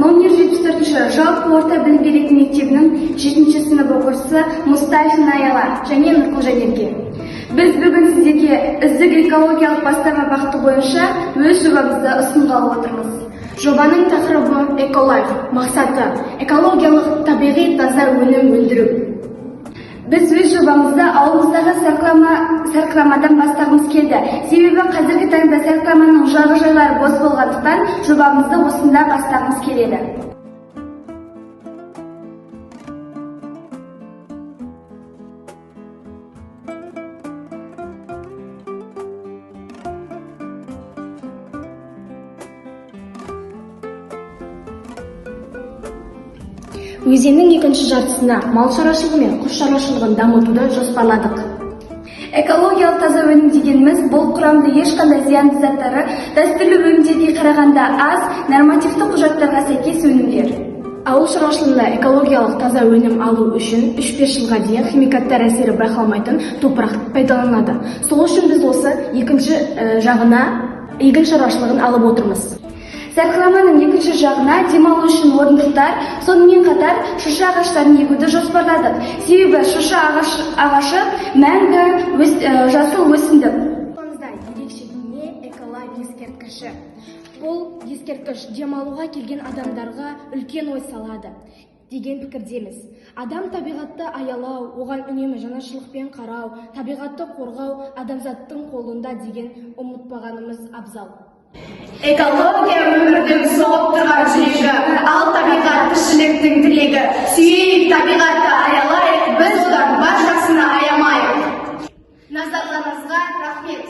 номер 74-ші жалпы орта білім беретін мектебінің 7-ші сынып оқушысы Мұстафин Аяла және Нұрқожанерге. Біз бүгін сіздерге үздік экологиялық бастама бағыты бойынша өз жобамызды ұсынғалы отырмыз. Жобаның тақырыбы эколайф, мақсаты экологиялық табиғи таза өнім өндіру. Біз өз жобамызды ауылымыздағы сарқырамадан бастағымыз келді. Себебі қазіргі таңда сарқыраманың жағажайлары бос болғандықтан жобамызды осында бастағымыз келеді. Өзеннің екінші жартысына мал шаруашылығы мен құс шаруашылығын дамытуды жоспарладық. Экологиялық таза өнім дегеніміз бұл құрамда ешқандай зиянды заттары дәстүрлі өнімдерге қарағанда аз, нормативті құжаттарға сәйкес өнімдер. Ауыл шаруашылығында экологиялық таза өнім алу үшін 3-5 жылға дейін химикаттар әсері байқалмайтын топырақ пайдаланылады. Сол үшін біз осы екінші жағына егін шаруашылығын алып отырмыз. Сарқыраманың екінші жағына демалу үшін орындықтар, сонымен қатар шырша ағаштарын егуді жоспарладық. Себебі шырша ағашы мәңгі жасыл өсімдік. Ерекше не эколайф ескерткіші. Бұл ескерткіш демалуға келген адамдарға үлкен ой салады деген пікірдеміз. Адам табиғатты аялау, оған үнемі жанашырлықпен қарау, табиғатты қорғау адамзаттың қолында деген ұмытпағанымыз абзал. Экология өмірдің соғып тұрған жүрегі, ал табиғат тіршіліктің тілегі. Сүйейік табиғатты аялайық, біз одан бар жақсыны аямайық. Назарларыңызға рахмет.